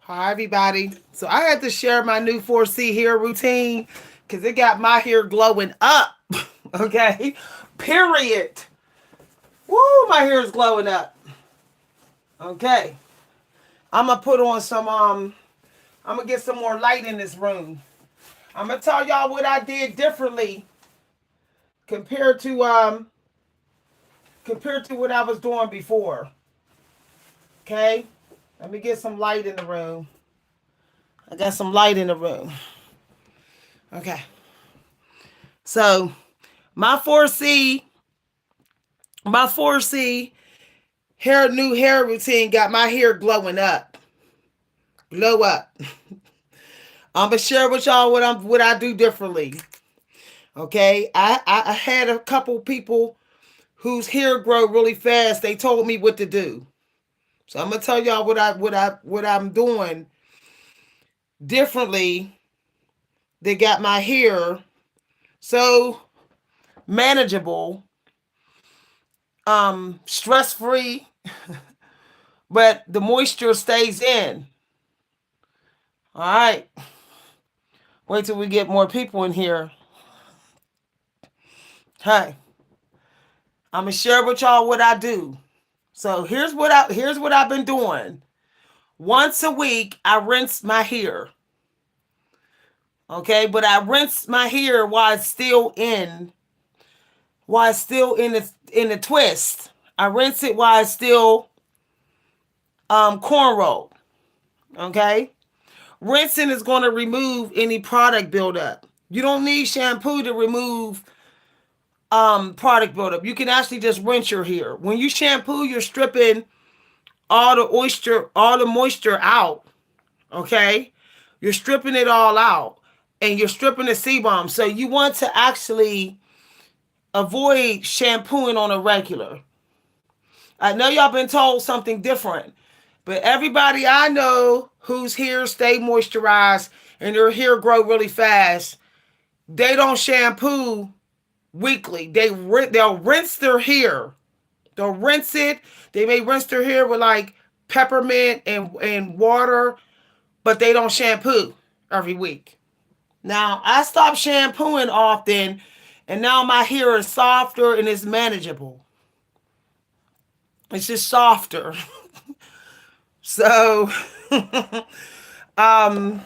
Hi, everybody. So I had to share my new 4C hair routine because it got my hair glowing up. Okay? Period. Woo, my hair is glowing up. Okay. I'm going to put on I'm going to get some more light in this room. I'm going to tell y'all what I did differently compared to, um, compared to what I was doing before. Okay? Let me get some light in the room. I got some light in the room. Okay. So, my 4C My 4C new hair routine got my hair glowing up. Glow up. I'm gonna share with y'all what I do differently. Okay. I had a couple people whose hair grow really fast. They told me what to do. So I'm gonna tell y'all what I'm doing differently that got my hair so manageable, stress free, but the moisture stays in. All right. Wait till we get more people in here. Hey, I'm gonna share with y'all what I do. So here's what I've been doing. Once a week, I rinse my hair. Okay, but I rinse my hair while it's still in the twist. I rinse it while it's still cornrow. Okay, rinsing is going to remove any product buildup. You don't need shampoo to remove product buildup. You can actually just rinse your hair. When you shampoo, you're stripping all the moisture out. Okay, you're stripping it all out, and you're stripping the sebum. So you want to actually avoid shampooing on a regular. I know y'all been told something different, but everybody I know whose hair stay moisturized and their hair grow really fast, they don't shampoo weekly. They'll rinse their hair. They'll rinse it. They may rinse their hair with like peppermint and water, but they don't shampoo every week. Now I stopped shampooing often, and now my hair is softer and it's manageable. It's just softer. So, um,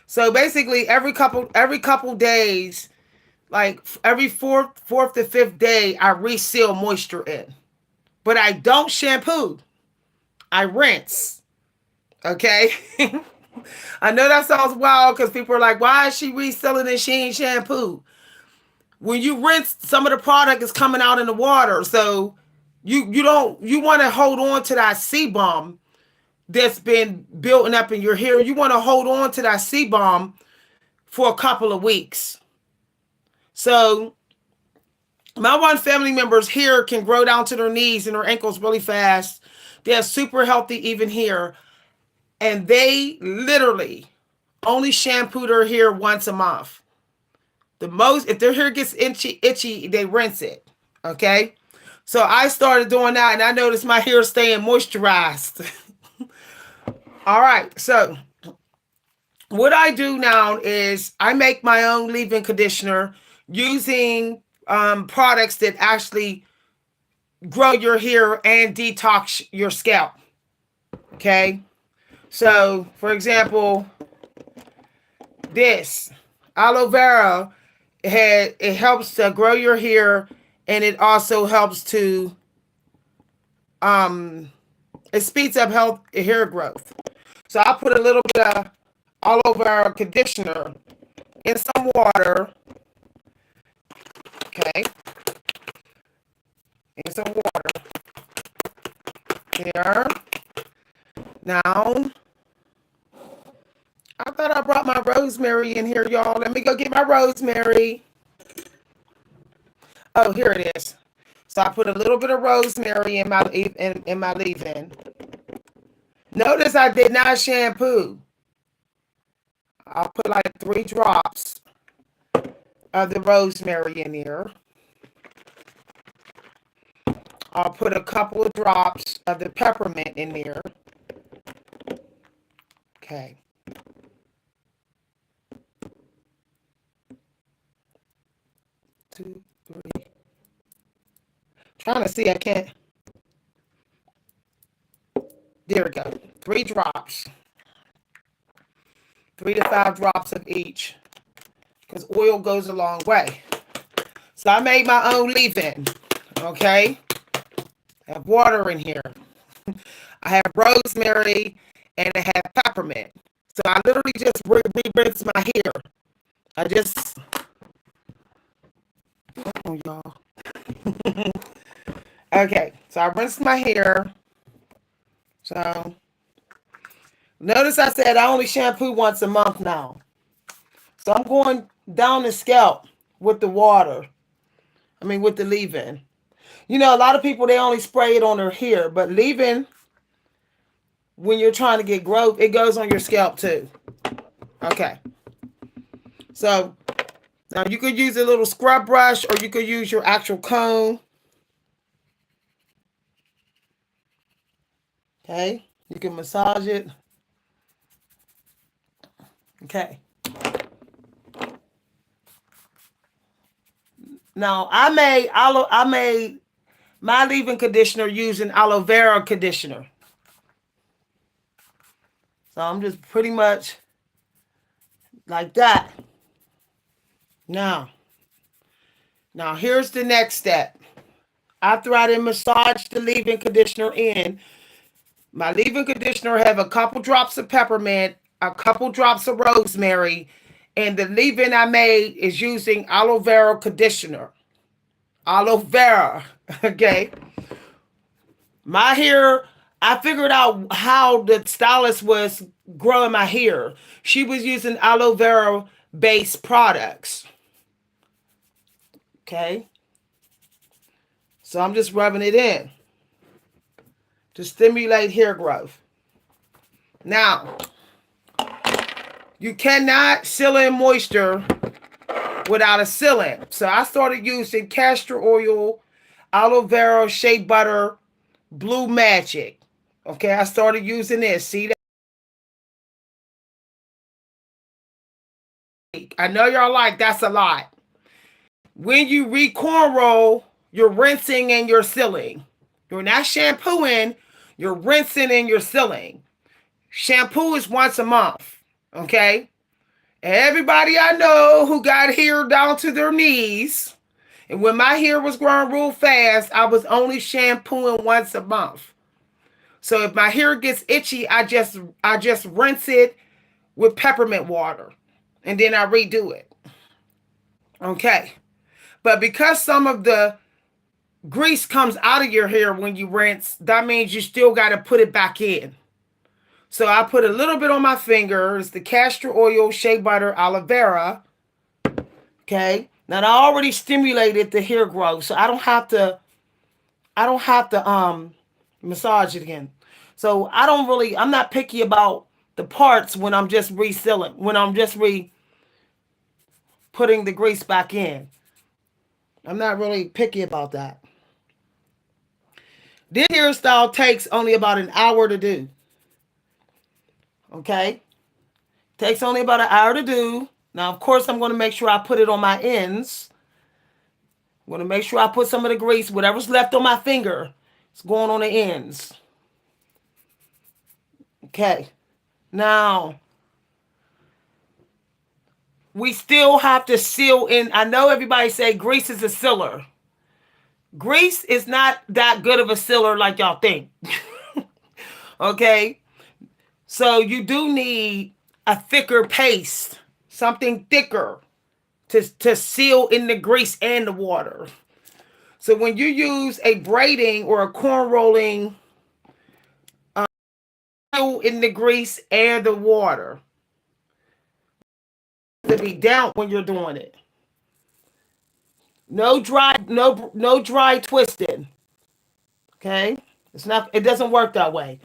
so basically every couple days, like every fourth to fifth day, I reseal moisture in. But I don't shampoo. I rinse. Okay. I know that sounds wild because people are like, why is she reselling and she ain't shampoo? When you rinse, some of the product is coming out in the water. So you want to hold on to that sebum that's been building up in your hair. You want to hold on to that sebum for a couple of weeks. So my one family member's hair can grow down to their knees and their ankles really fast. They're super healthy even here. And they literally only shampoo their hair once a month. The most, if their hair gets itchy, they rinse it. Okay. So I started doing that and I noticed my hair staying moisturized. All right. So what I do now is I make my own leave-in conditioner using products that actually grow your hair and detox your scalp. Okay. So, for example, this aloe vera, it helps to grow your hair, and it also helps to um it speeds up health hair growth. So I put a little bit of aloe vera conditioner in some water. Okay, in some water here. Now, I thought I brought my rosemary in here, y'all. Let me go get my rosemary. Oh, here it is. So I put a little bit of rosemary in my leave-in. Notice I did not shampoo. I'll put like 3 drops of the rosemary in here. I'll put a couple of drops of the peppermint in there. Okay. Two, three. Trying to see, I can't. There we go. 3 drops. 3 to 5 drops of each. Because oil goes a long way. So I made my own leave-in. Okay. I have water in here. I have rosemary and I have peppermint. So I literally just rinse my hair. I just, oh y'all. Okay, so I rinsed my hair. So notice I said I only shampoo once a month now. So I'm going down the scalp with the water. I mean with the leave-in. You know, a lot of people, they only spray it on their hair, but leave-in, when you're trying to get growth, it goes on your scalp too. Okay. So now you could use a little scrub brush or you could use your actual comb. Okay. You can massage it. Okay. Now I made my leave-in conditioner using aloe vera conditioner. So I'm just pretty much like that. Now here's the next step. After I done massage the leave-in conditioner in, my leave-in conditioner have a couple drops of peppermint, a couple drops of rosemary, and the leave-in I made is using aloe vera conditioner. Aloe vera, okay? My hair, I figured out how the stylist was growing my hair. She was using aloe vera based products. Okay. So I'm just rubbing it in to stimulate hair growth. Now, you cannot seal in moisture without a sealant. So I started using castor oil, aloe vera, shea butter, Blue Magic. Okay, I started using this. See that? I know y'all like that's a lot. When you re-cornrow, you're rinsing and you're sealing. You're not shampooing, you're rinsing and you're sealing. Shampoo is once a month. Okay? Everybody I know who got hair down to their knees, and when my hair was growing real fast, I was only shampooing once a month. So if my hair gets itchy, I just rinse it with peppermint water, and then I redo it. Okay. But because some of the grease comes out of your hair when you rinse, that means you still got to put it back in. So I put a little bit on my fingers, the castor oil, shea butter, aloe vera. Okay. Now I already stimulated the hair growth, so I don't have to massage it again. So I'm not picky about the parts when I'm just resealing, when I'm just putting the grease back in. I'm not really picky about that. This hairstyle takes only about an hour to do. Okay? Takes only about an hour to do. Now, of course, I'm going to make sure I put it on my ends. I'm going to make sure I put some of the grease, whatever's left on my finger, it's going on the ends. Okay. Now, we still have to seal in. I know everybody say grease is a sealer. Grease is not that good of a sealer like y'all think. Okay? So you do need a thicker paste, something thicker to seal in the grease and the water. So when you use a braiding or a corn rolling, seal in the grease and the water to be down when you're doing it. No dry twisting. Okay? It doesn't work that way.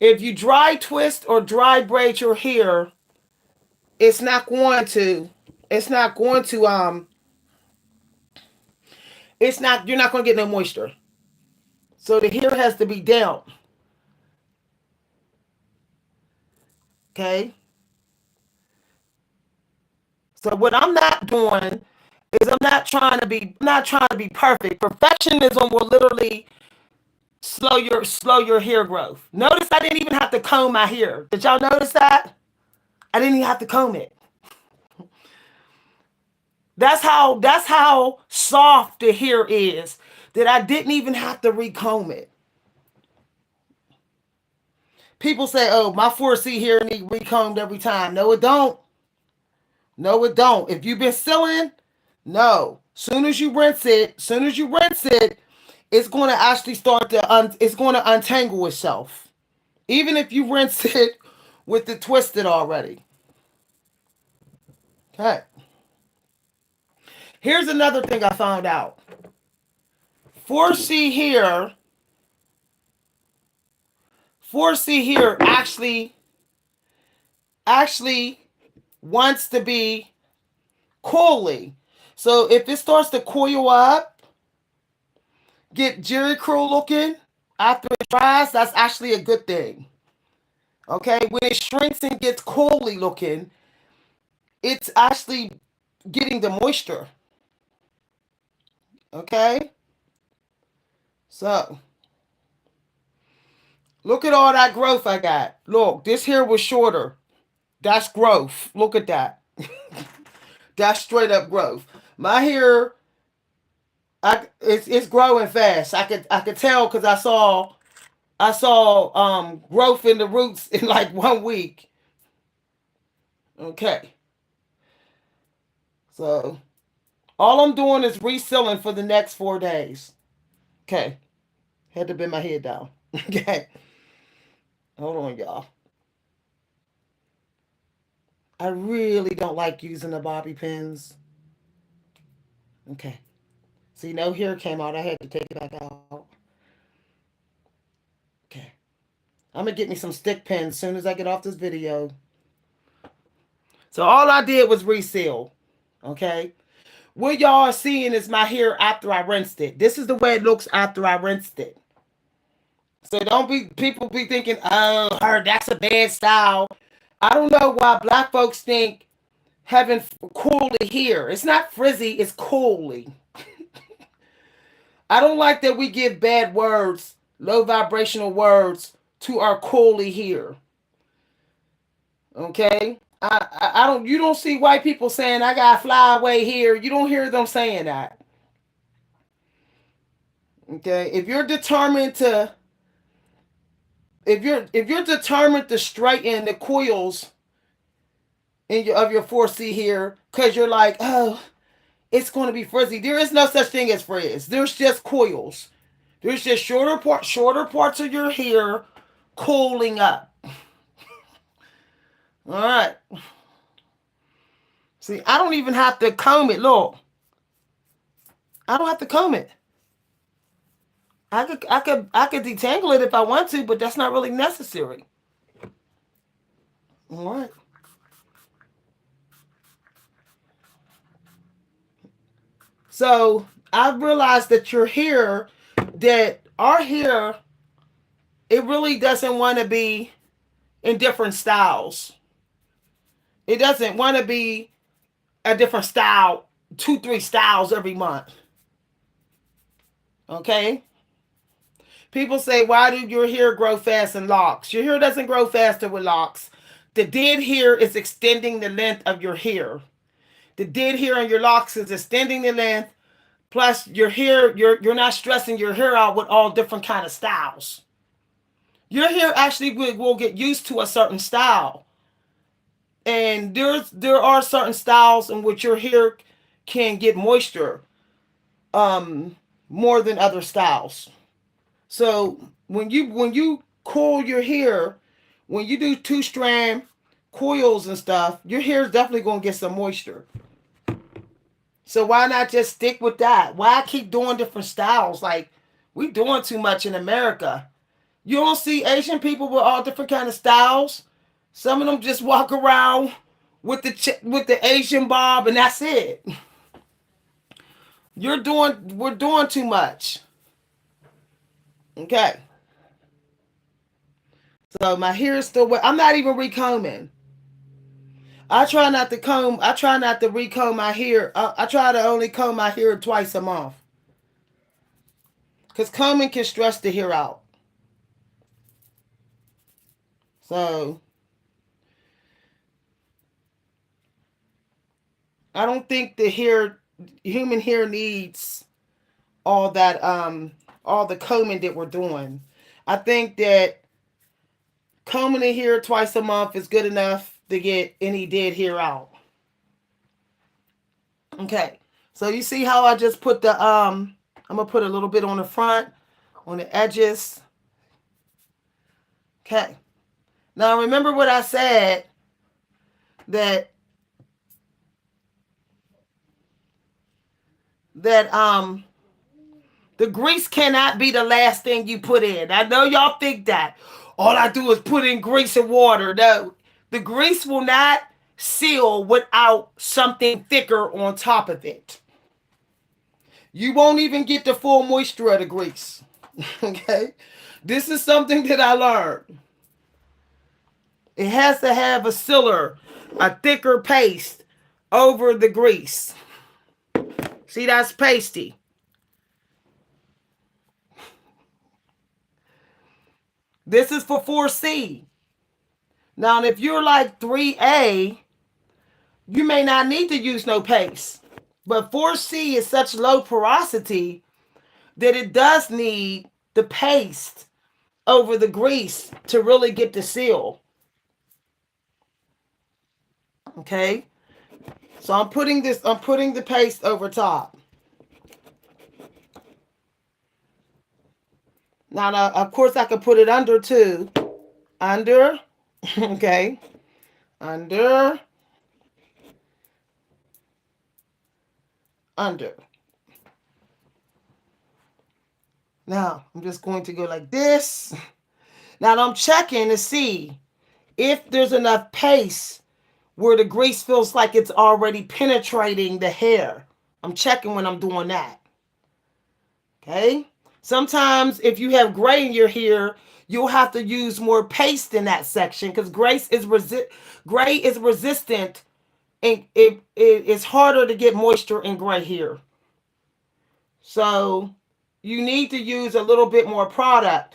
If you dry twist or dry braid your hair, it's not going to you're not going to get no moisture. So the hair has to be down. Okay. So what I'm not doing is I'm not trying to be perfect. Perfectionism will literally slow your hair growth. Notice I didn't even have to comb my hair. Did y'all notice that? I didn't even have to comb it. That's how soft the hair is that I didn't even have to recomb it. People say, "Oh, my 4C hair need recombed every time." No, it don't. No, it don't. If you've been sealing, no. Soon as you rinse it, it's going to actually start to it's going to untangle itself. Even if you rinse it with the twisted already. Okay. Here's another thing I found out. 4C here, 4C here actually wants to be coily. So if it starts to coil up, get Jerry curl looking after it dries, that's actually a good thing. Okay, when it shrinks and gets coily looking, it's actually getting the moisture. Okay, so look at all that growth I got. Look, this here was shorter. That's growth. Look at that. That's straight up growth. My hair, it's growing fast. I could tell because I saw growth in the roots in like 1 week. Okay, so all I'm doing is resealing for the next 4 days. Okay, had to bend my head down. Okay, hold on, y'all. I really don't like using the bobby pins. Okay, see, no hair came out. I had to take it back out. Okay, I'm gonna get me some stick pins as soon as I get off this video. So all I did was reseal. Okay, what y'all are seeing is my hair after I rinsed it. This is the way it looks after I rinsed it. So don't be people be thinking, oh, her that's a bad style. I don't know why black folks think having curly hair. It's not frizzy, it's curly. I don't like that we give bad words, low vibrational words to our curly hair. Okay? I don't you don't see white people saying I got fly away here. You don't hear them saying that. Okay? If you're determined to straighten the coils of your 4C here, because you're like, oh, it's going to be frizzy. There is no such thing as frizz. There's just coils. There's just shorter parts of your hair coiling up. All right. See, I don't even have to comb it. Look, I don't have to comb it. I could detangle it if I want to, but that's not really necessary. All right. So I realized that our hair, it really doesn't want to be in different styles. It doesn't want to be a different style, 2, 3 styles every month. Okay? People say, why do your hair grow fast in locks? Your hair doesn't grow faster with locks. The dead hair is extending the length of your hair. The dead hair on your locks is extending the length. Plus, your hair, you're not stressing your hair out with all different kind of styles. Your hair actually will get used to a certain style. And there are certain styles in which your hair can get moisture more than other styles. So when you coil your hair, when you do 2-strand coils and stuff, your hair is definitely going to get some moisture. So why not just stick with that? Why keep doing different styles? Like, we doing too much in America. You don't see Asian people with all different kind of styles. Some of them just walk around with the Asian bob and that's it. We're doing too much. Okay. So my hair is still wet. I'm not even recombing. I try not to comb. I try not to recomb my hair. I try to only comb my hair twice a month. Because combing can stress the hair out. So I don't think the hair, human hair needs all that, all the combing that we're doing. I think that combing the hair twice a month is good enough to get any dead hair out. Okay. So you see how I just put the, I'm going to put a little bit on the front, on the edges. Okay. Now remember what I said, that that the grease cannot be the last thing you put in. I know y'all think that. All I do is put in grease and water. No, the grease will not seal without something thicker on top of it. You won't even get the full moisture of the grease. Okay? This is something that I learned. It has to have a sealer, a thicker paste over the grease. See, that's pasty. This is for 4C. Now, if you're like 3A, you may not need to use no paste. But 4C is such low porosity that it does need the paste over the grease to really get the seal. Okay? So I'm putting the paste over top. Now, of course, I could put it under too. Under. Okay. Under. Under. Now, I'm just going to go like this. Now, I'm checking to see if there's enough paste where the grease feels like it's already penetrating the hair. I'm checking when I'm doing that. Okay? Sometimes if you have gray in your hair, you'll have to use more paste in that section because gray is resistant, and it's harder to get moisture in gray hair. So you need to use a little bit more product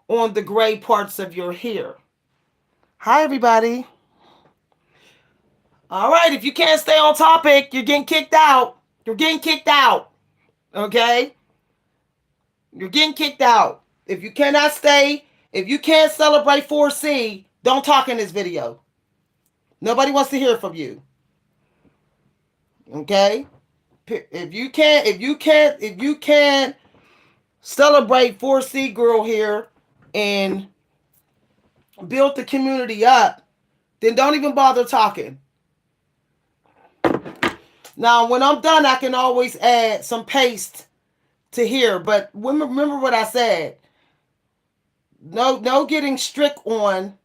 on the gray parts of your hair. Hi, everybody. All right, if you can't stay on topic, you're getting kicked out. You're getting kicked out. Okay? You're getting kicked out. If you cannot stay, if you can't celebrate 4C, don't talk in this video. Nobody wants to hear from you. Okay? If you can't celebrate 4C girl here and build the community up, then don't even bother talking. Now, when I'm done, I can always add some paste to here, but remember what I said. No getting strict on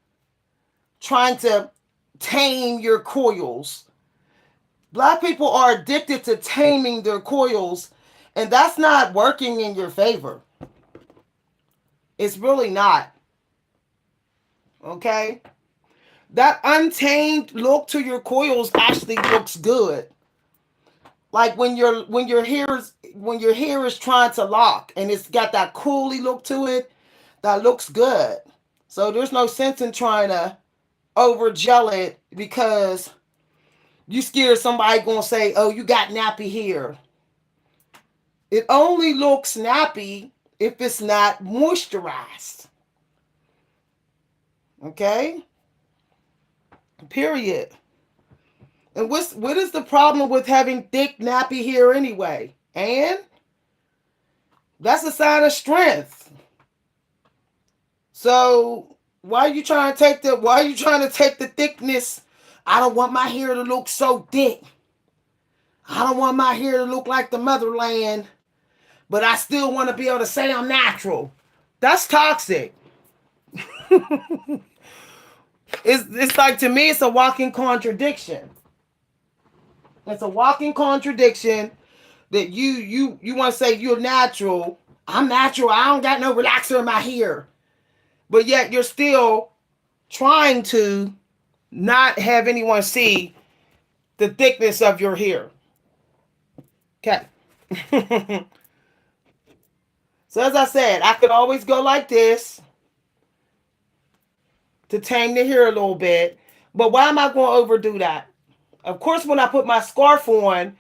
trying to tame your coils. Black people are addicted to taming their coils, and that's not working in your favor. It's really not. Okay? That untamed look to your coils actually looks good. Like when your hair is trying to lock and it's got that cooly look to it, that looks good. So there's no sense in trying to over gel it because you scared somebody gonna say, "Oh, you got nappy hair." It only looks nappy if it's not moisturized. Okay? Period. And what is the problem with having thick nappy hair anyway? And that's a sign of strength. So why are you trying to take the thickness? I don't want my hair to look so thick. I don't want my hair to look like the motherland, but I still want to be able to say I'm natural. That's toxic. It's like, to me, it's a walking contradiction. It's a walking contradiction that you want to say you're natural. I'm natural. I don't got no relaxer in my hair. but yet you're still trying to not have anyone see the thickness of your hair. Okay. So as I said, I could always go like this to tame the hair a little bit. But why am I going to overdo that? Of course, when I put my scarf on,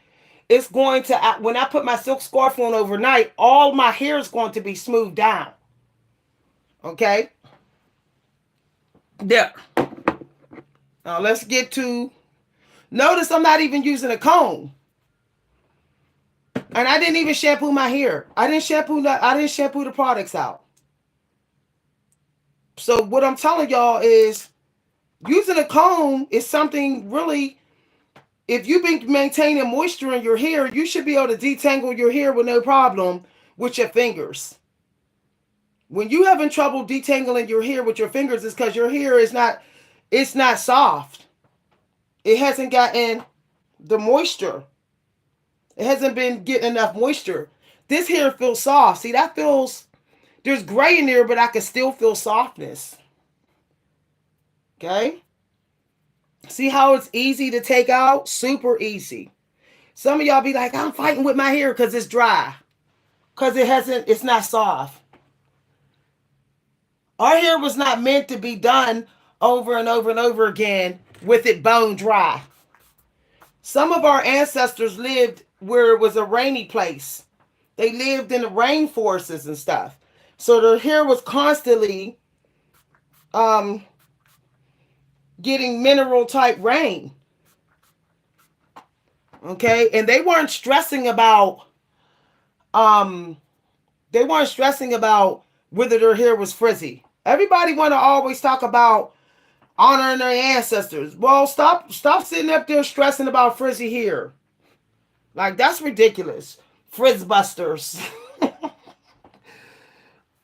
it's going to, when I put my silk scarf on overnight, all my hair is going to be smoothed down. Okay? There. Now let's get to, notice I'm not even using a comb. And I didn't even shampoo my hair. I didn't shampoo the products out. So what I'm telling y'all is using a comb is something really, if you've been maintaining moisture in your hair, you should be able to detangle your hair with no problem with your fingers. When you having trouble detangling your hair with your fingers, it's because your hair is not, it's not soft. It hasn't gotten the moisture. It hasn't been getting enough moisture. This hair feels soft. See, that feels, there's gray in there, but I can still feel softness. Okay? See how it's easy to take out? Super easy. Some of y'all be like, I'm fighting with my hair because it's dry. Because it's not soft. Our hair was not meant to be done over and over and over again with it bone dry. Some of our ancestors lived where it was a rainy place. They lived in the rainforests and stuff. So their hair was constantly getting mineral type rain. Okay? And they weren't stressing about whether their hair was frizzy. Everybody want to always talk about honoring their ancestors. Well, stop sitting up there stressing about frizzy hair. Like, that's ridiculous. Frizz busters.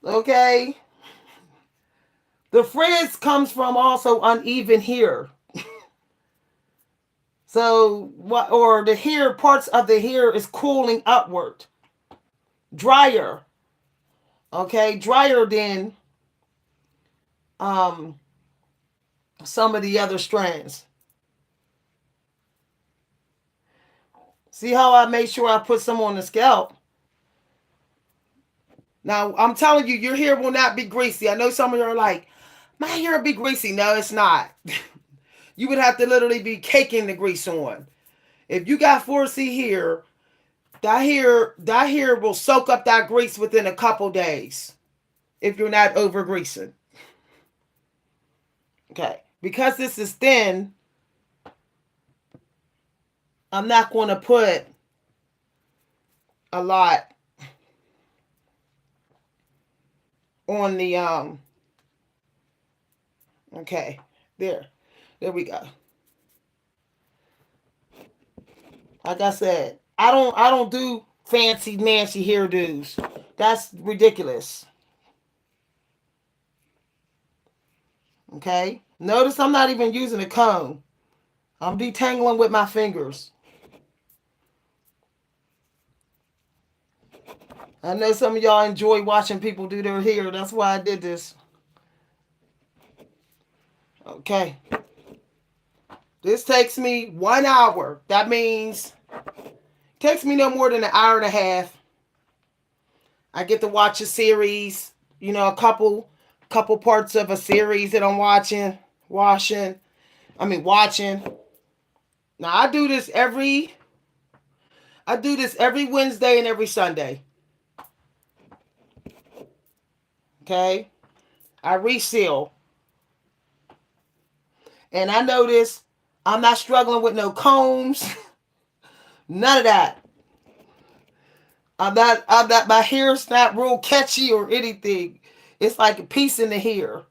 Okay? The frizz comes from also uneven hair. So, what, or the hair, parts of the hair is cooling upward. Drier. Okay? Drier than some of the other strands. See how I made sure I put some on the scalp? Now, I'm telling you, your hair will not be greasy. I know some of you are like, my hair will be greasy. No, it's not. You would have to literally be caking the grease on. If you got 4C hair, that hair will soak up that grease within a couple days if you're not over greasing. Okay. Because this is thin, I'm not going to put a lot on the okay. There we go. Like I said, I don't do fancy Nancy hairdos. That's ridiculous. Okay? Notice I'm not even using a comb. I'm detangling with my fingers. I know some of y'all enjoy watching people do their hair. That's why I did this. Okay. This takes me 1 hour. That means it takes me no more than an hour and a half. I get to watch a series, a couple parts of a series that I'm watching. Now I do this every Wednesday and every Sunday. Okay? I reseal. And I notice I'm not struggling with no combs. None of that. My hair's not real catchy or anything. It's like a piece in the hair.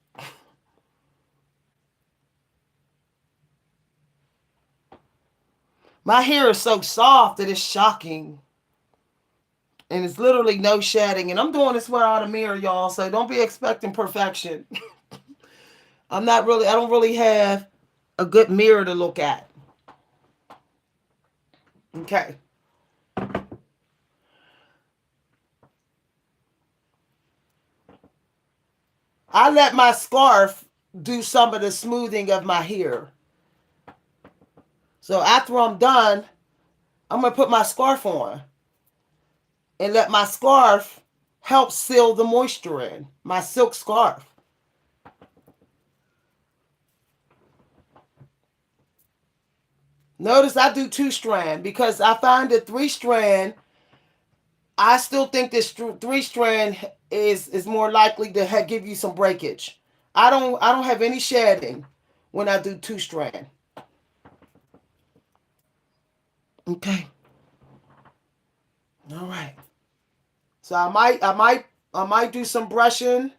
My hair is so soft that it's shocking. And it's literally no shedding. And I'm doing this without a mirror, y'all. So don't be expecting perfection. I don't really have a good mirror to look at. Okay. I let my scarf do some of the smoothing of my hair. So after I'm done, I'm going to put my scarf on and let my scarf help seal the moisture in. My silk scarf. Notice I do 2-strand because I find that 3-strand, I still think this 3-strand is more likely to give you some breakage. I don't have any shedding when I do 2-strand. Okay. All right. So I might do some brushing,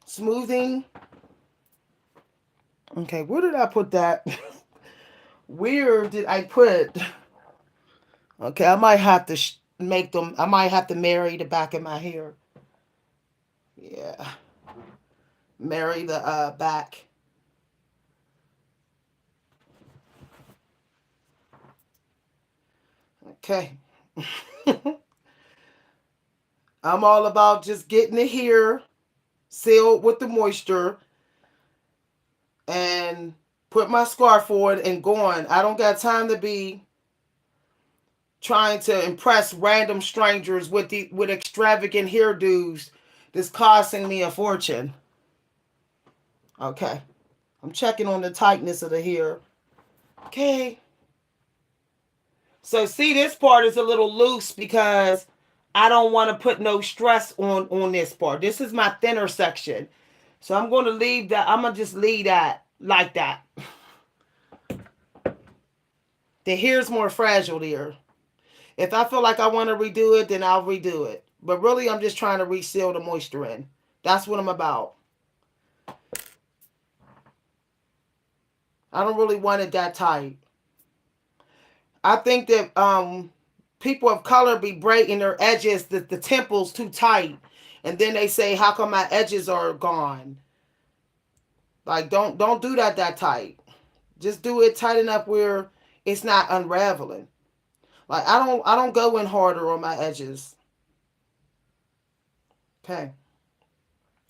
smoothing. Okay, where did I put that? Where did I put? Okay, I might have to make them. I might have to marry the back of my hair. Yeah, marry the back. Okay. I'm all about just getting the hair sealed with the moisture and put my scarf on and going. I don't got time to be trying to impress random strangers with extravagant hairdos that's costing me a fortune. Okay. I'm checking on the tightness of the hair. Okay. So see, this part is a little loose because I don't want to put no stress on this part. This is my thinner section. So I'm going to leave that. I'm going to just leave that like that. The hair's more fragile there. If I feel like I want to redo it, then I'll redo it. But really, I'm just trying to reseal the moisture in. That's what I'm about. I don't really want it that tight. I think that people of color be breaking their edges, the temples too tight. And then they say, how come my edges are gone? Like, don't do that tight. Just do it tight enough where it's not unraveling. Like I don't go in harder on my edges. Okay.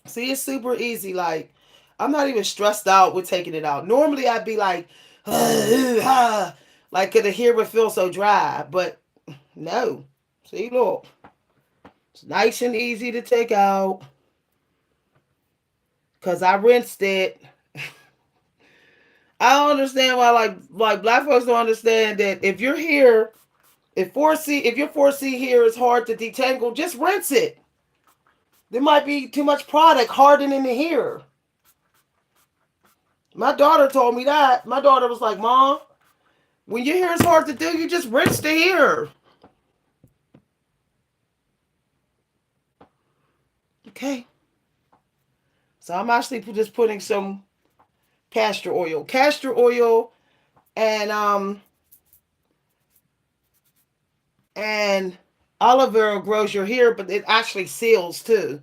See, it's super easy. Like, I'm not even stressed out with taking it out. Normally, I'd be like, like, could the hair would feel so dry. But no. See, look. It's nice and easy to take out. Because I rinsed it. I don't understand why, like black folks don't understand that if your hair, if your 4C hair is hard to detangle, just rinse it. There might be too much product hardening the hair. My daughter told me that. My daughter was like, Mom, when your hair is hard to do, you just rinse the hair. Okay. So I'm actually just putting some castor oil. Castor oil and aloe vera grows your hair, but it actually seals too.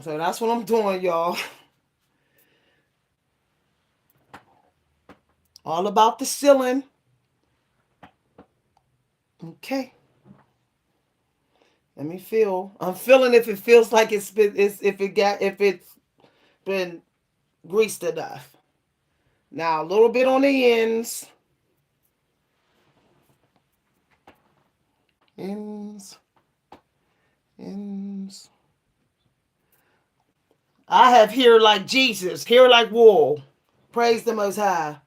So that's what I'm doing, y'all. All about the sealing. Okay. Let me feel. I'm feeling if it feels like if it's been greased enough. Now a little bit on the ends. Ends. Ends. I have hair like Jesus, hair like wool. Praise the Most High.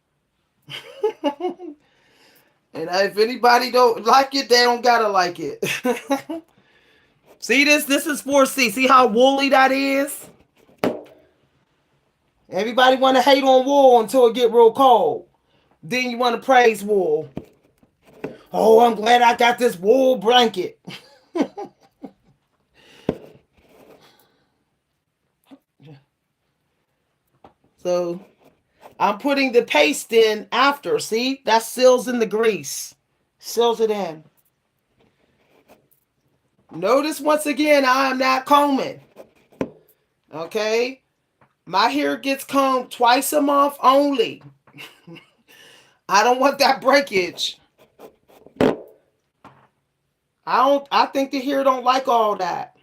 And if anybody don't like it, they don't gotta like it. See this? This is 4C. See how woolly that is? Everybody want to hate on wool until it get real cold. Then you want to praise wool. Oh, I'm glad I got this wool blanket. So I'm putting the paste in after. See? That seals in the grease. Seals it in. Notice once again, I am not combing. Okay? My hair gets combed twice a month only. I don't want that breakage. I think the hair don't like all that.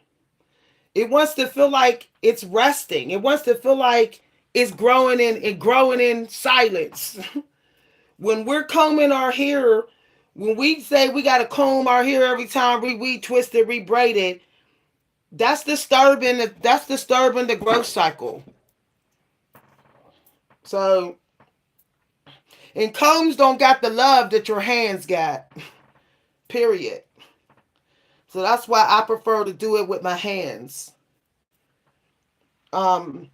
It wants to feel like it's resting. It wants to feel like it's growing in silence. When we're combing our hair, when we say we got to comb our hair every time we twist it, we braid it, that's disturbing the growth cycle. So, and combs don't got the love that your hands got. Period. So that's why I prefer to do it with my hands. Um,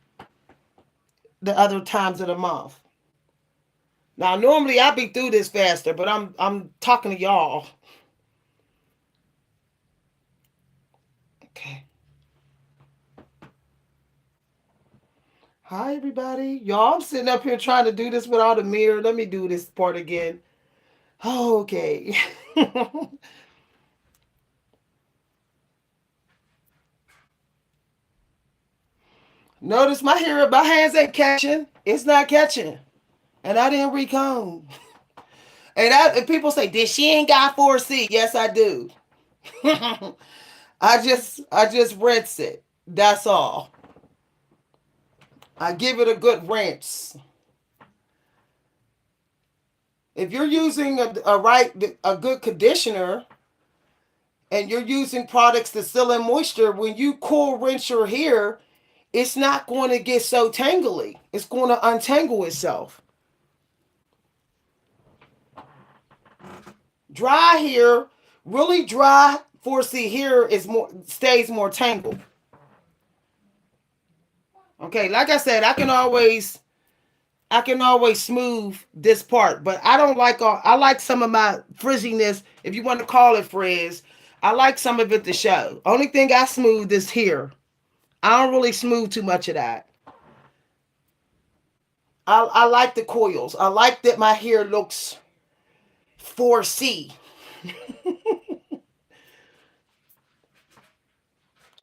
the other times of the month. Now normally I'd be through this faster, but I'm talking to y'all. Okay. Hi everybody. Y'all, I'm sitting up here trying to do this without a mirror. Let me do this part again. Okay. Notice my hands ain't catching. It's not catching. And I didn't recomb. And people say, did she ain't got 4C? Yes, I do. I just rinse it. That's all. I give it a good rinse. If you're using a good conditioner and you're using products to seal in moisture, when you cool rinse your hair, it's not going to get so tangly. It's going to untangle itself. Dry hair, really dry 4C hair stays more tangled. Okay, like I said, I can always smooth this part, but I don't like all. I like some of my frizziness, if you want to call it frizz. I like some of it to show. Only thing I smooth is here. I don't really smooth too much of that. I like the coils. I like that my hair looks 4C.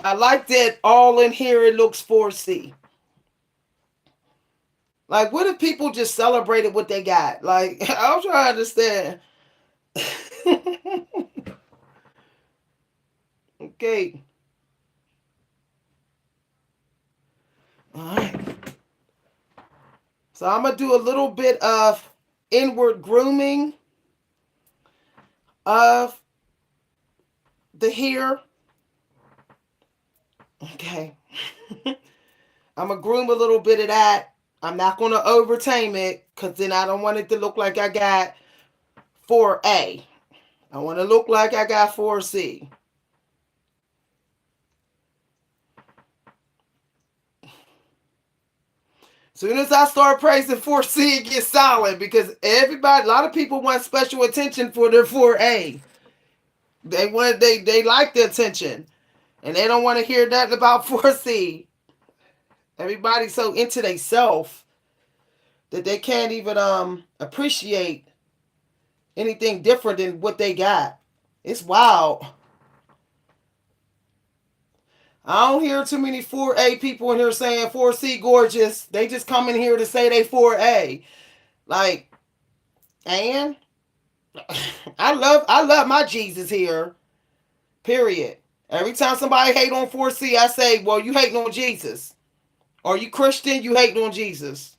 I like that all in here it looks 4C. Like, what if people just celebrated what they got? Like, I'm trying to understand. Okay. All right. So I'm going to do a little bit of inward grooming of the hair. Okay. I'm going to groom a little bit of that. I'm not going to overtame it because then I don't want it to look like I got 4A. I want to look like I got 4C. Soon as I start praising 4C, it gets solid because a lot of people want special attention for their 4A. They like the attention, and they don't want to hear nothing about 4C. Everybody's so into themselves that they can't even appreciate anything different than what they got. It's wild. I don't hear too many 4A people in here saying 4C gorgeous. They just come in here to say they 4A. Like, and I love my Jesus here. Period. Every time somebody hate on 4C, I say, well, you hating on Jesus. Are you Christian? You hating on Jesus.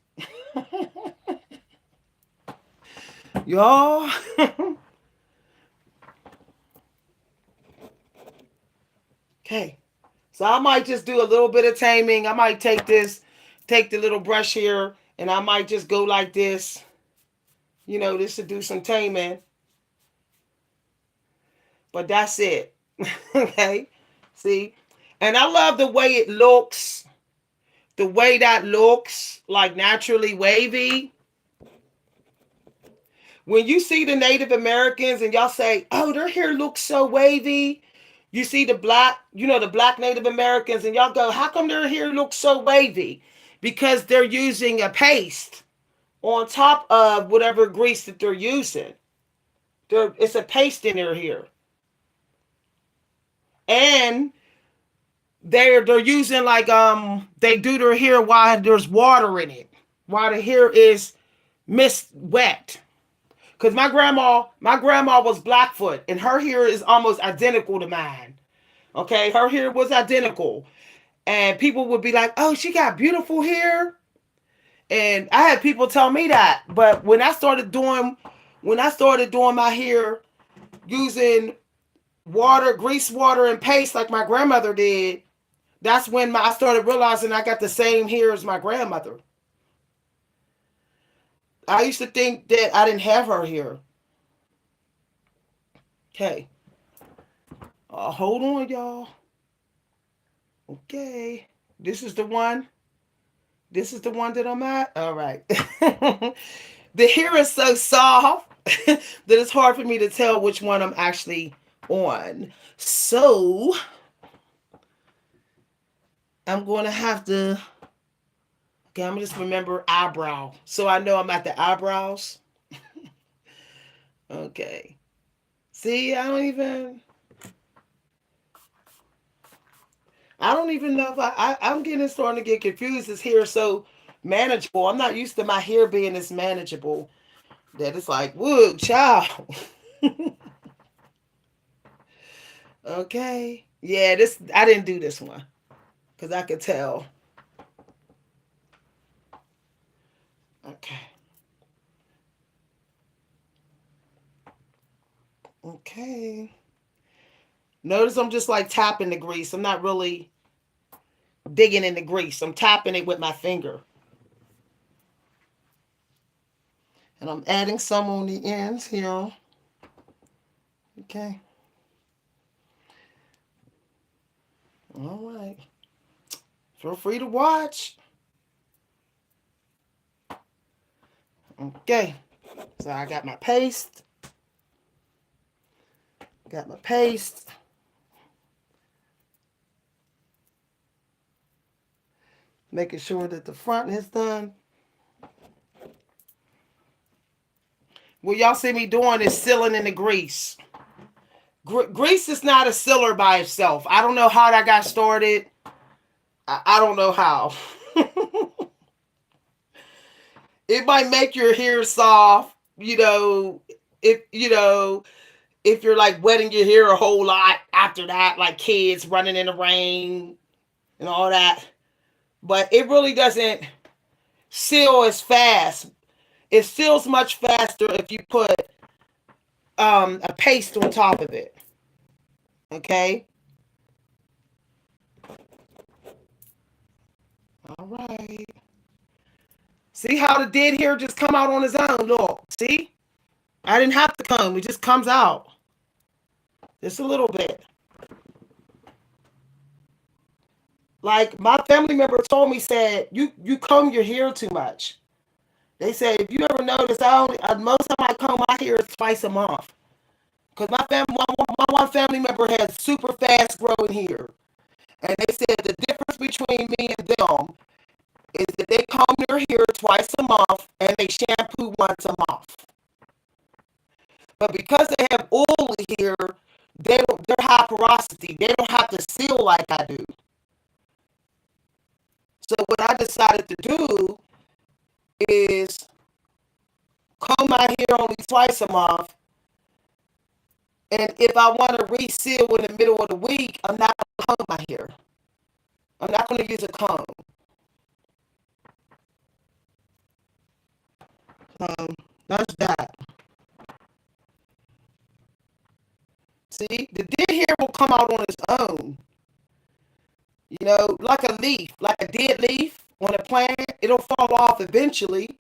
Y'all. Okay. So I might just do a little bit of taming. I might take the little brush here, and I might just go like this. This to do some taming. But that's it. Okay. See? And I love the way it looks. The way that looks like naturally wavy. When you see the Native Americans and y'all say, oh, their hair looks so wavy. You see the black Native Americans and y'all go, how come their hair looks so wavy? Because they're using a paste on top of whatever grease that they're using. It's a paste in their hair. And they're using like they do their hair while there's water in it. While the hair is wet. Because my grandma was Blackfoot, and her hair is almost identical to mine. Okay, her hair was identical, and people would be like, "Oh, she got beautiful hair," and I had people tell me that. But when I started doing my hair using water, grease water, and paste like my grandmother did, that's when I started realizing I got the same hair as my grandmother. I used to think that I didn't have her hair. Okay, hold on, y'all. Okay, this is the one. This is the one that I'm at. All right. The hair is so soft that it's hard for me to tell which one I'm actually on. So I'm going to have to. Okay, I'm gonna just remember eyebrow, so I know I'm at the eyebrows. Okay. See, I don't even know if I'm getting starting to get confused. This hair is so manageable. I'm not used to my hair being this manageable. That it's like, whoa, child. Okay. Yeah, this I didn't do this one because I could tell. Okay. Okay. Notice I'm just like tapping the grease. I'm not really digging in the grease. I'm tapping it with my finger. And I'm adding some on the ends here. Okay. All right. Feel free to watch. Okay. So I got my paste. Got my paste. Making sure that the front is done. What y'all see me doing is sealing in the grease. Grease is not a sealer by itself. I don't know how that got started. I don't know how. It might make your hair soft, if you're like wetting your hair a whole lot after that, like kids running in the rain and all that. But it really doesn't seal as fast. It seals much faster if you put a paste on top of it. Okay. All right. See how the dead hair just come out on its own. Look. See? I didn't have to comb. It just comes out. Just a little bit. Like my family member told me, said, you comb your hair too much. They said, if you ever notice, most time I comb my hair is twice a month. Because my one family member had super fast growing hair. And they said the difference between me and them is that they comb their hair twice a month and they shampoo once a month. But because they have oily hair, they're high porosity. They don't have to seal like I do. So what I decided to do is comb my hair only twice a month. And if I want to reseal in the middle of the week, I'm not going to comb my hair. I'm not going to use a comb. That's that. See, the dead hair will come out on its own. Like a leaf, like a dead leaf on a plant, it'll fall off eventually.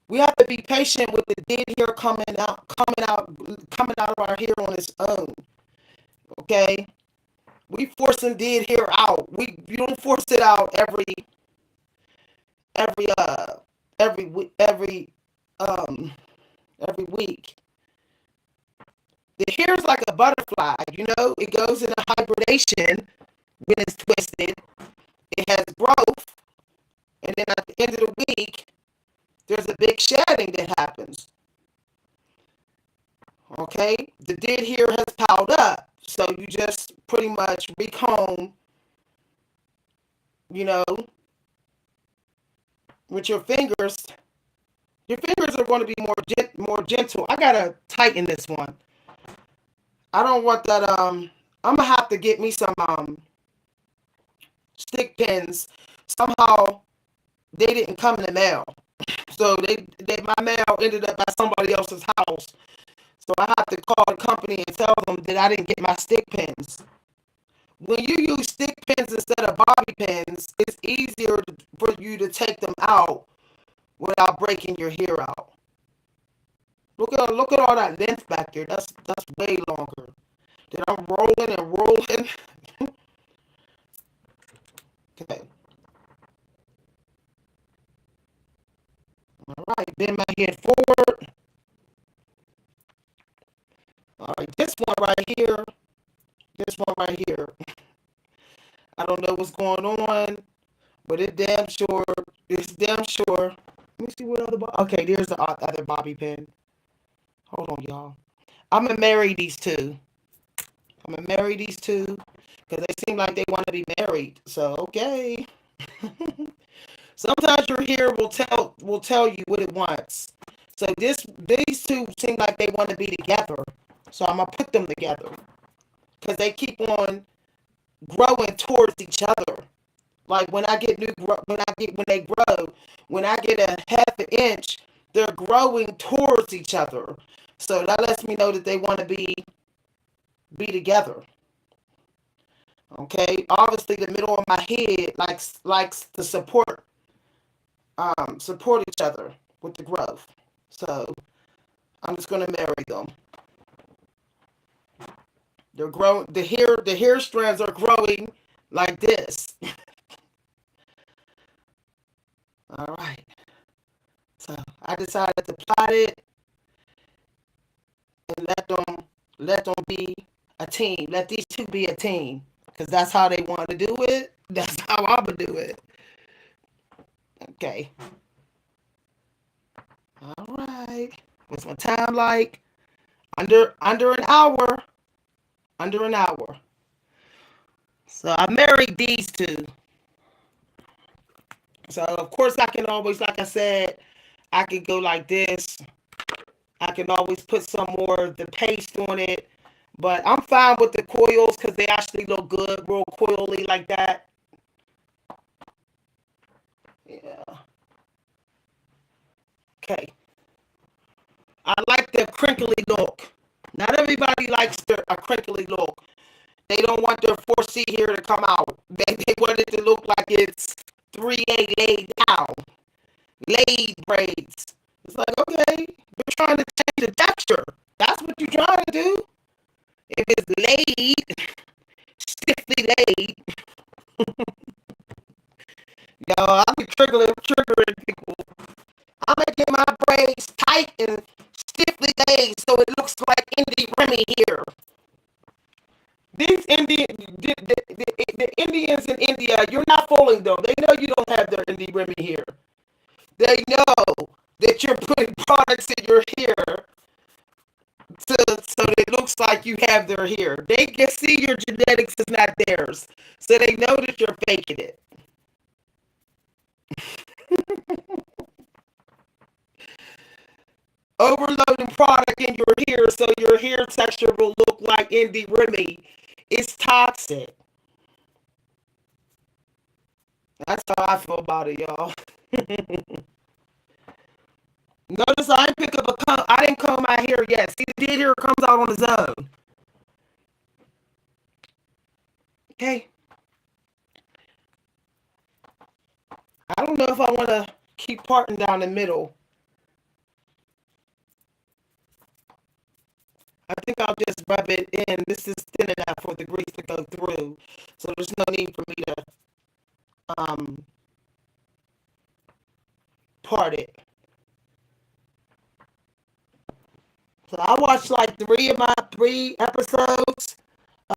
We have to be patient with the dead hair coming out of our hair on its own. Okay, we forcing dead hair out. You don't force it out every every week every week. The hair is like a butterfly. It goes into hibernation when it's twisted. It has growth, and then at the end of the week, there's a big shedding that happens. Okay, the dead hair has piled up, so you just pretty much recomb, you know, with your fingers Your fingers are going to be more gentle. I gotta tighten this one. I don't want that. I'm gonna have to get me some stick pins. Somehow they didn't come in the mail, so they my mail ended up at somebody else's house. So I have to call the company and tell them that I didn't get my stick pins. When you use stick pins instead of bobby pins, it's easier for you to take them out without breaking your hair out. Look at all that length back there. That's way longer. Then I'm rolling and rolling. Okay. All right. Bend my head forward. All right. This one right here. This one right here. I don't know what's going on, but it's damn sure. Let me see what other. Okay, there's the other bobby pin. Hold on, y'all. I'm gonna marry these two. I'm gonna marry these two because they seem like they want to be married. So okay. Sometimes your hair will tell you what it wants. So these two seem like they want to be together. So I'm gonna put them together because they keep on growing towards each other. Like when I get when they grow, when I get a half an inch, they're growing towards each other. So that lets me know that they want to be together. Okay. Obviously, the middle of my head likes to support each other with the growth. So I'm just gonna marry them. They're growing. The hair strands are growing like this. All right. So I decided to plot it and let them be a team. Let these two be a team because that's how they want to do it. That's how I'm gonna do it. Okay. All right. What's my time like? Under an hour. Under an hour. So I married these two. So of course I can always, like I said, I could go like this. I can always put some more of the paste on it. But I'm fine with the coils because they actually look good, real coily like that. Yeah. Okay. I like the crinkly look. Not everybody likes a crinkly look. They don't want their 4C hair to come out. They want it to look like it's 3A laid down. Laid braids. It's like, okay, you're trying to change the texture. That's what you're trying to do. If it's laid, stiffly laid, yo, I'm triggering people. I'm gonna get my braids tight and stiffly laid so it looks like Indie Remy here. These the Indians in India, you're not fooling them. They know you don't have their Indie Remy here. They know that you're putting products in your hair so that it looks like you have their hair. They can see your genetics is not theirs, so they know that you're faking it. Overloading product in your hair so your hair texture will look like Indie Remy. It's toxic. That's how I feel about it, y'all. Notice I didn't pick up a comb. I didn't comb my hair yet. See, the dead hair comes out on its own. Okay. I don't know if I want to keep parting down the middle. I think I'll just rub it in. This is thin enough for the grease to go through. So there's no need for me to um, part it. So I watched like three episodes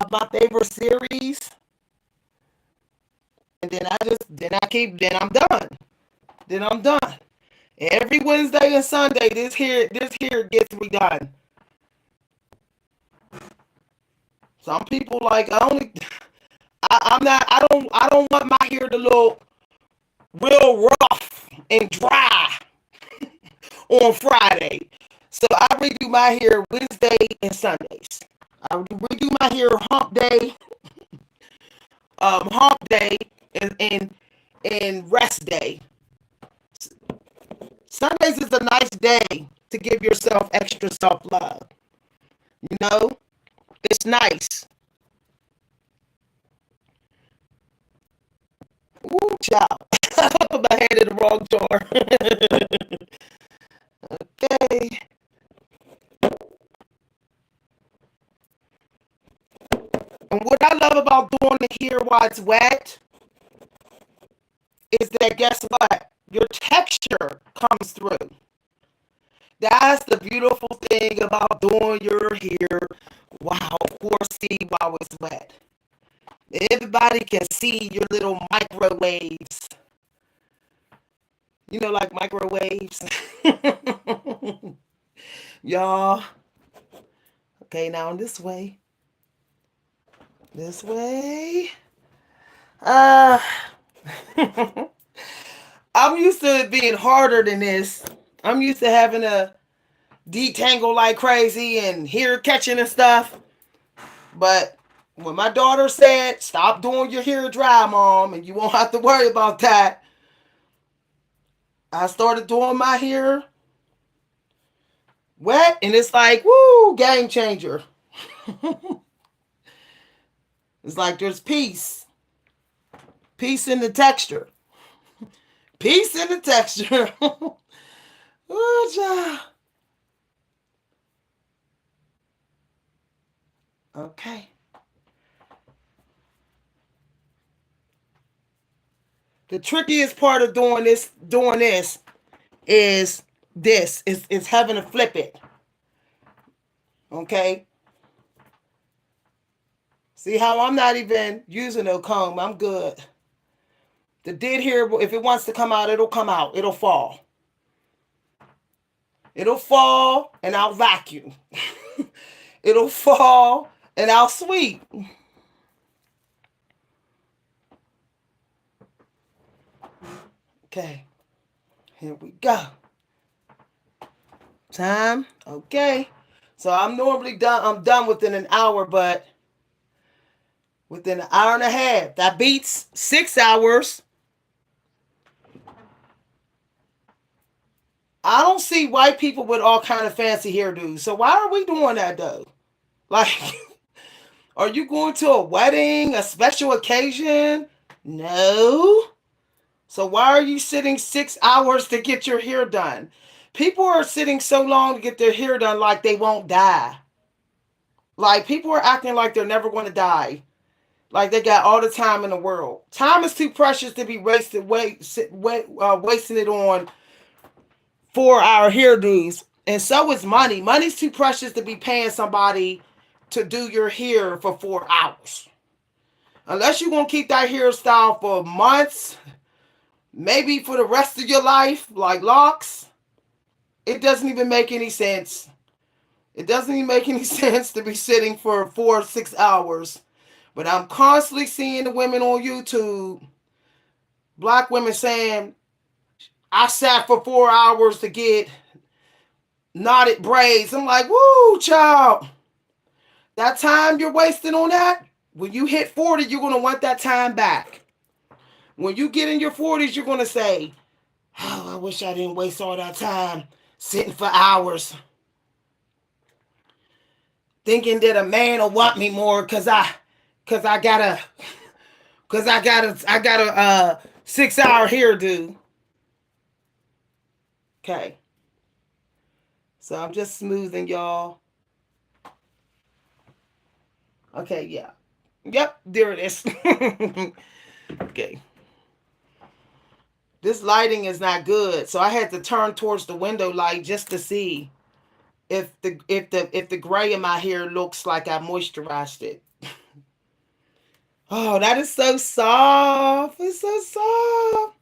of my favorite series. And then I'm done. Then I'm done. Every Wednesday and Sunday, this here gets me done. Some people like I don't want my hair to look real rough and dry on Friday. So I redo my hair Wednesday and Sundays. I redo my hair hump day, and rest day. Sundays is a nice day to give yourself extra self love. You know, it's nice. Ooh, child. I put my hand in the wrong jar. Okay. And what I love about doing it here while it's wet is that, guess what? Your texture comes through. That's the beautiful thing about doing your hair while, of course, see while it's wet. Everybody can see your little microwaves. You know, like microwaves. Y'all. Okay, now this way. This way. I'm used to it being harder than this. I'm used to having to detangle like crazy and hair catching and stuff. But when my daughter said, stop doing your hair dry, Mom, and you won't have to worry about that, I started doing my hair wet, and it's like, woo, game changer. It's like there's peace. Peace in the texture. Peace in the texture. Oh, child. Okay. The trickiest part of doing this is having to flip it. Okay. See how I'm not even using a comb. I'm good. The dead hair, if it wants to come out, it'll come out. It'll fall. It'll fall and I'll vacuum. It'll fall and I'll sweep. Okay. Here we go. Time. Okay. So I'm normally done. I'm done within an hour, but within an hour and a half. That beats 6 hours. I don't see white people with all kind of fancy hairdos. So why are we doing that though? Like, are you going to a wedding, a special occasion? No. So why are you sitting 6 hours to get your hair done? People are sitting so long to get their hair done like they won't die. Like, people are acting like they're never going to die. Like they got all the time in the world. Time is too precious to be wasting it on 4-hour hairdos. And so is money. Money's too precious to be paying somebody to do your hair for 4 hours. Unless you're going to keep that hairstyle for months, maybe for the rest of your life, like locks, it doesn't even make any sense. It doesn't even make any sense to be sitting for 4 or 6 hours. But I'm constantly seeing the women on YouTube, black women saying, I sat for 4 hours to get knotted braids. I'm like, woo, child. That time you're wasting on that, when you hit 40, you're going to want that time back. When you get in your 40s, you're going to say, oh, I wish I didn't waste all that time sitting for hours. Thinking that a man will want me more because I got a 6-hour hairdo. Okay. So I'm just smoothing y'all. Okay, yeah. Yep, there it is. Okay. This lighting is not good, so I had to turn towards the window light just to see if the gray in my hair looks like I moisturized it. Oh, that is so soft. It's so soft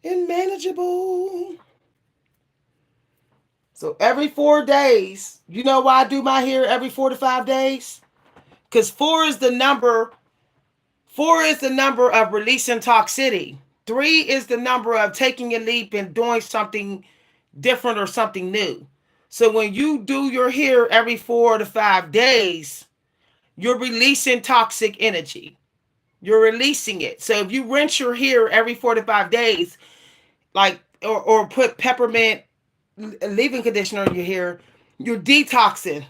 and manageable. So every 4 days, you know why I do my hair every 4 to 5 days? Because 4 is the number. 4 is the number of releasing toxicity. 3 is the number of taking a leap and doing something different or something new. So when you do your hair every 4 to 5 days, you're releasing toxic energy. You're releasing it. So if you rinse your hair every 4 to 5 days, like or put peppermint leave-in conditioner in your hair, you're detoxing.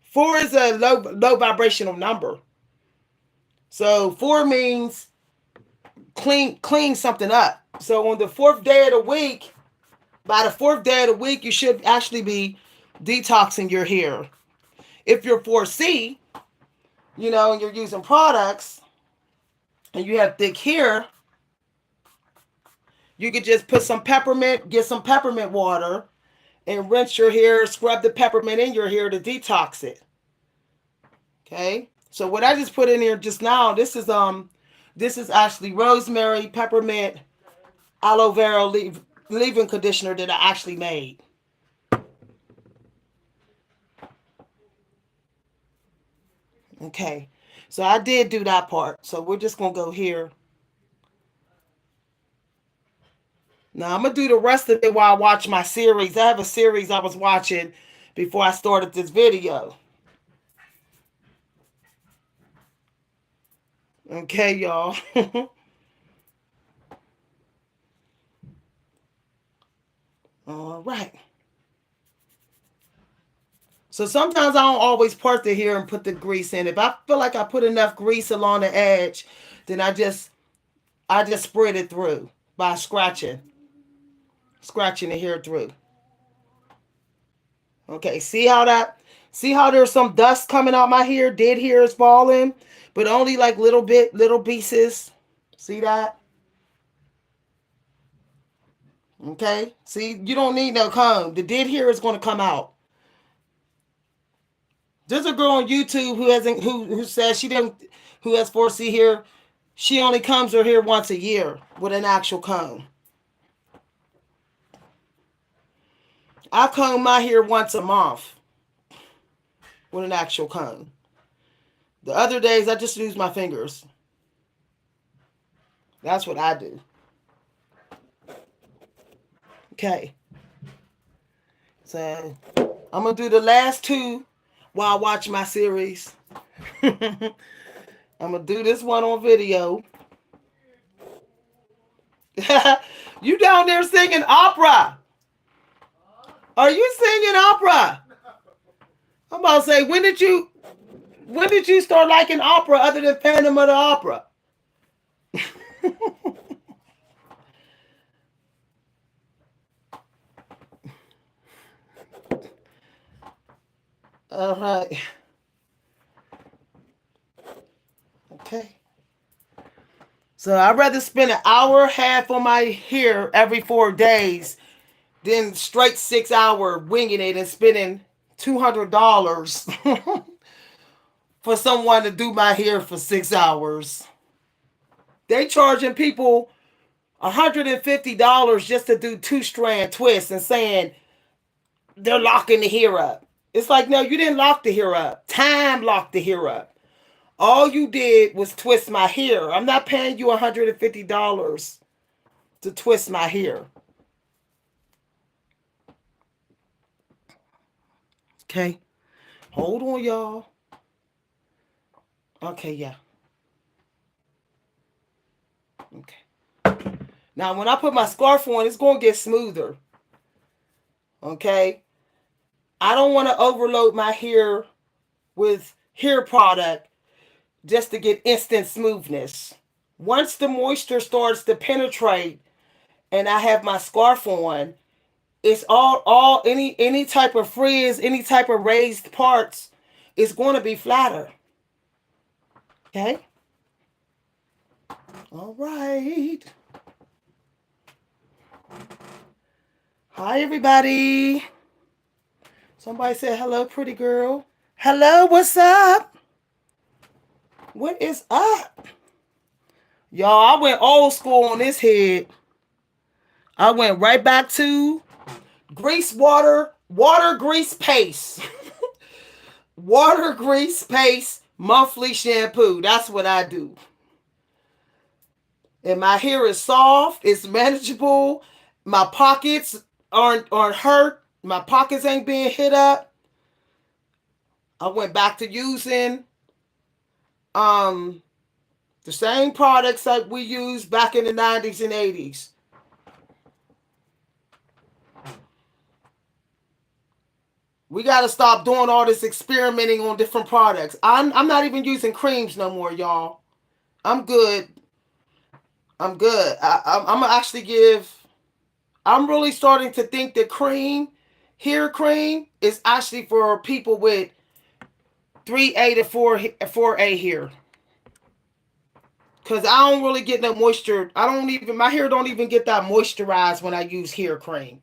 4 is a low vibrational number. So 4 means clean something up. So on the fourth day of the week, by the fourth day of the week, you should actually be detoxing your hair. If you're 4C, and you're using products and you have thick hair, you could just put some peppermint, get some peppermint water, and rinse your hair, scrub the peppermint in your hair to detox it. Okay? So what I just put in here just now, this is actually rosemary, peppermint, aloe vera leave-in conditioner that I actually made. Okay. So I did do that part. So we're just going to go here. Now I'm going to do the rest of it while I watch my series. I have a series I was watching before I started this video. Okay, y'all. All right. So sometimes I don't always part the hair and put the grease in. If I feel like I put enough grease along the edge, then I just spread it through by scratching the hair through. Okay, see how there's some dust coming out my hair, dead hair is falling, but only like little pieces. See that? Okay, see, you don't need no comb. The dead hair is going to come out. There's a girl on YouTube who says she didn't who has 4C hair. She only combs her hair once a year with an actual comb. I comb my hair once a month with an actual comb. The other days I just use my fingers. That's what I do. Okay. So I'm gonna do the last two while I watch my series. I'm gonna do this one on video. You down there singing opera? Are you singing opera? I'm about to say, when did you start liking opera other than Phantom of the Opera? All right. Okay. So I'd rather spend an hour half on my hair every 4 days than straight 6 hour winging it and spending $200 for someone to do my hair for 6 hours. They charging people $150 just to do 2-strand twists and saying they're locking the hair up. It's like, no, you didn't lock the hair up. Time locked the hair up. All you did was twist my hair. I'm not paying you $150 to twist my hair. Okay. Hold on, y'all. Okay, yeah. Okay. Now, when I put my scarf on, it's going to get smoother. Okay. I don't want to overload my hair with hair product just to get instant smoothness. Once the moisture starts to penetrate and I have my scarf on, it's all any type of frizz, any type of raised parts is going to be flatter. Okay? All right. Hi, everybody. Somebody said hello, pretty girl. Hello, what's up? What is up? Y'all, I went old school on this head. I went right back to grease water grease paste. Water grease paste monthly shampoo. That's what I do. And my hair is soft, it's manageable. My pockets aren't hurt. My pockets ain't being hit up. I went back to using um the same products that we used back in the 90s and 80s. We got to stop doing all this experimenting on different products. I'm not even using creams no more, y'all. I'm good. I'm good. I'm gonna actually give. I'm really starting to think that hair cream, is actually for people with 3A to 4A hair. Cause I don't really get no moisture. I don't even my hair don't even get that moisturized when I use hair cream.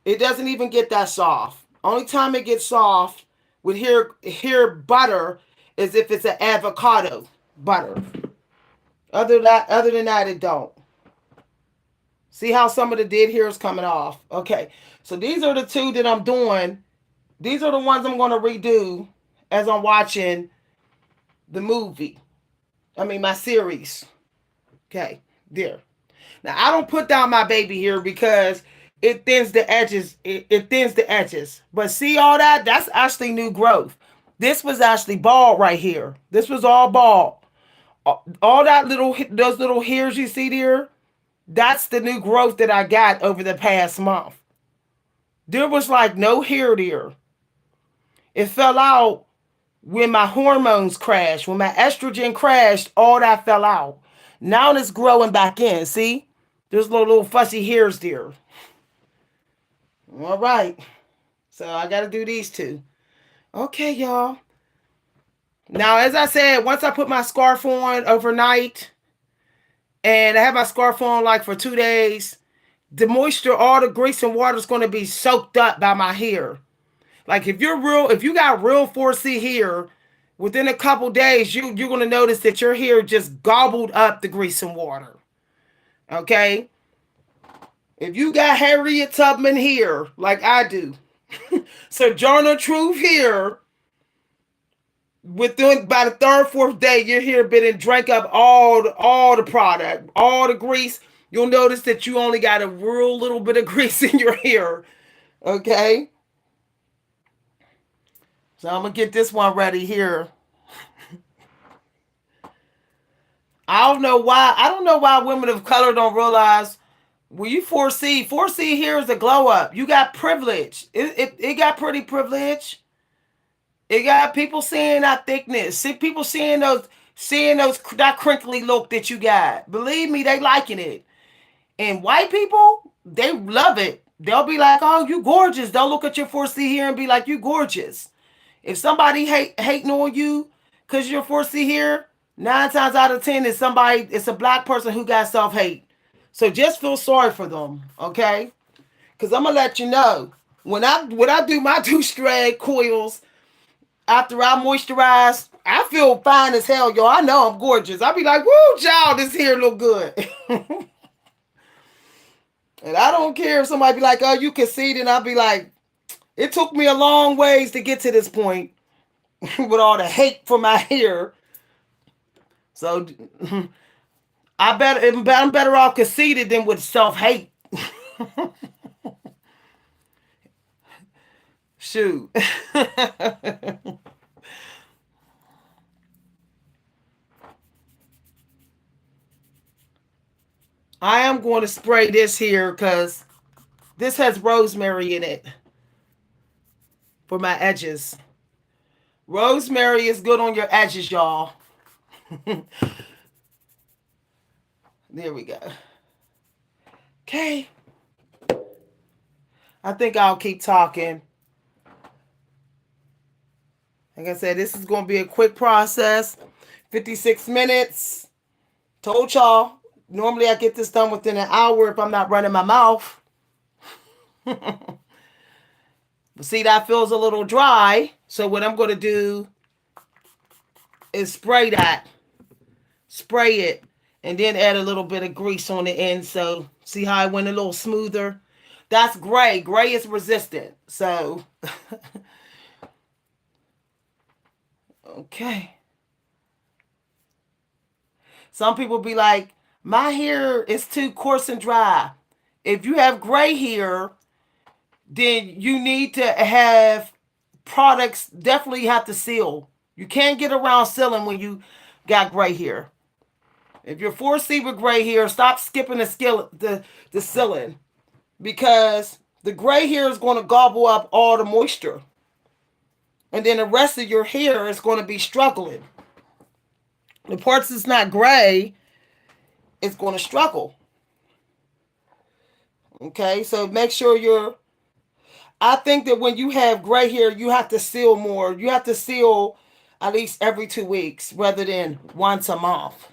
It doesn't even get that soft. Only time it gets soft with hair butter is if it's an avocado butter. Other than that, it don't. See how some of the dead hair is coming off. Okay, so these are the two that I'm doing. These are the ones I'm going to redo as I'm watching the movie. I mean, my series. Okay, there. Now, I don't put down my baby here because it thins the edges. It thins the edges. But see all that? That's actually new growth. This was actually bald right here. This was all bald. All those little hairs you see there, that's the new growth that I got over the past month. There was like no hair there. It fell out when my hormones crashed. When my estrogen crashed, all that fell out. Now it's growing back in. See? There's little fussy hairs there. All right. So I got to do these two. Okay, y'all. Now, as I said, once I put my scarf on overnight, and I have my scarf on like for 2 days, the moisture, all the grease and water is going to be soaked up by my hair. Like if you got real 4C hair, within a couple days, you're going to notice that your hair just gobbled up the grease and water. Okay? If you got Harriet Tubman hair, like I do, Sojourner Truth hair, within by the third, fourth day, your hair been and drank up all the product, all the grease. You'll notice that you only got a real little bit of grease in your hair. Okay? So I'm gonna get this one ready here. I don't know why. I don't know why women of color don't realize when you 4C here is a glow up. You got privilege. It got pretty privilege. It got people seeing that thickness. See people seeing those that crinkly look that you got. Believe me, they liking it. And white people, they love it. They'll be like, "Oh, you gorgeous." They'll look at your 4C here and be like, "You gorgeous." If somebody hating on you because you're 4C here, 9 times out of 10 it's a black person who got self-hate. So just feel sorry for them, okay? Because I'm gonna let you know when I do my 2 strand coils after I moisturize, I feel fine as hell, y'all. I know I'm gorgeous. I'll be like, "Woo, child, this hair look good." And I don't care if somebody be like, "Oh, you conceited," and I'll be like, it took me a long ways to get to this point with all the hate for my hair. So I'm better off conceited than with self-hate. Shoot. I am going to spray this here because this has rosemary in it for my edges. Rosemary is good on your edges, y'all. There we go. Okay. I think I'll keep talking. Like I said, this is going to be a quick process. 56 minutes. Told y'all. Normally I get this done within an hour if I'm not running my mouth. But see, that feels a little dry. So what I'm going to do is spray that. Spray it. And then add a little bit of grease on the end. So see how it went a little smoother? That's gray. Gray is resistant. So, okay. Some people be like, my hair is too coarse and dry. If you have gray hair, then you need to have products. Definitely have to seal. You can't get around sealing when you got gray hair. If you're 4C with gray hair, stop skipping the sealing, because the gray hair is going to gobble up all the moisture. And then the rest of your hair is going to be struggling. The parts that's not gray, it's going to struggle. Okay, so make sure I think that when you have gray hair, you have to seal more. You have to seal at least every 2 weeks rather than once a month.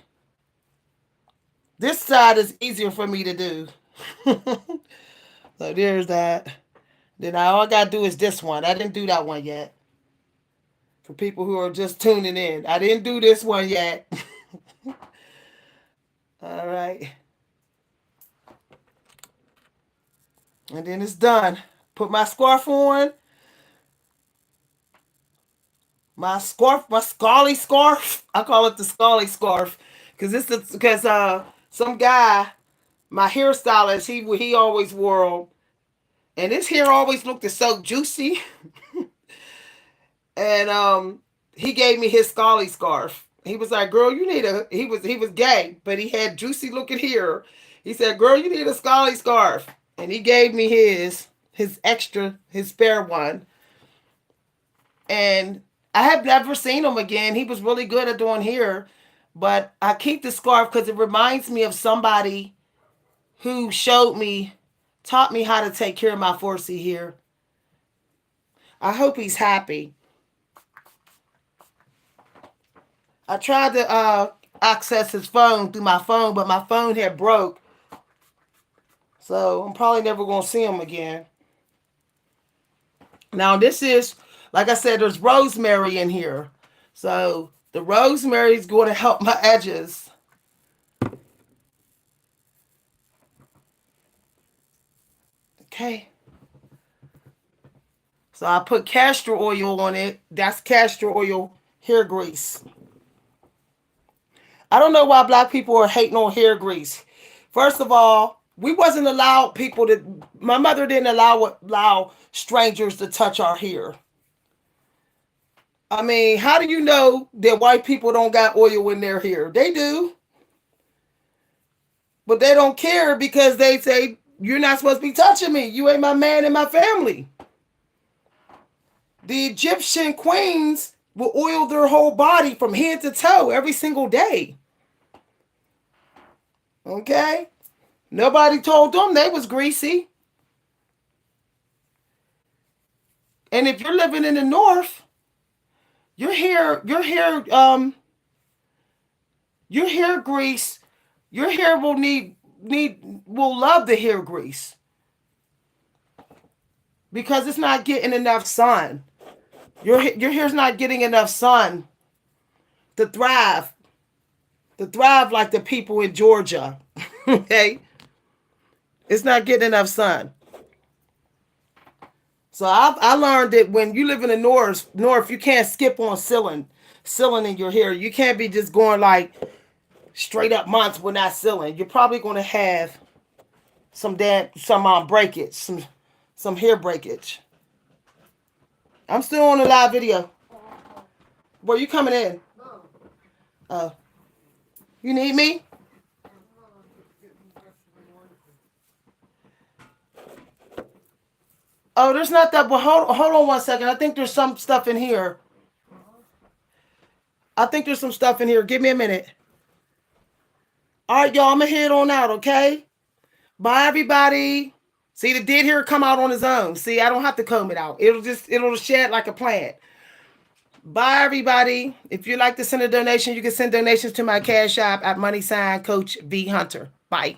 This side is easier for me to do. So there's that. Then all I got to do is this one. I didn't do that one yet. For people who are just tuning in, I didn't do this one yet. All right. And then it's done. Put my scarf on. My scarly scarf. I call it the scarly scarf. Because some guy, my hairstylist, he always wore them. And his hair always looked so juicy. And he gave me his scarly scarf. He was like, girl, you need he was gay, but he had juicy looking hair. He said, girl, you need a scarly scarf. And he gave me his spare one. And I have never seen him again. He was really good at doing hair. But I keep the scarf because it reminds me of somebody who taught me how to take care of my 4C hair. I hope he's happy. I tried to access his phone through my phone, but my phone had broke. So I'm probably never going to see him again. Now this is, like I said, there's rosemary in here. So the rosemary is going to help my edges. Okay. So I put castor oil on it. That's castor oil hair grease. I don't know why black people are hating on hair grease. First of all, we wasn't allowed my mother didn't allow strangers to touch our hair. I mean, how do you know that white people don't got oil in their hair? They do. But they don't care because they say, you're not supposed to be touching me. You ain't my man and my family. The Egyptian queens will oil their whole body from head to toe every single day. Okay? Nobody told them they was greasy. And if you're living in the north, your hair grease, your hair will love the hair grease. Because it's not getting enough sun. Your hair's not getting enough sun to thrive. To thrive like the people in Georgia. Okay? It's not getting enough sun. So I learned that when you live in the north, you can't skip on sealing in your hair. You can't be just going like straight up months without sealing. You're probably going to have some breakage, some hair breakage. I'm still on the live video. Where you coming in? Oh. You need me? Oh, there's not that, but hold on one second. I think there's some stuff in here. Give me a minute. All right, y'all, I'm going to head on out, okay? Bye, everybody. See, the dead hair come out on its own. See, I don't have to comb it out. It'll shed like a plant. Bye, everybody. If you'd like to send a donation, you can send donations to my Cash App at # Coach V Hunter. Bye.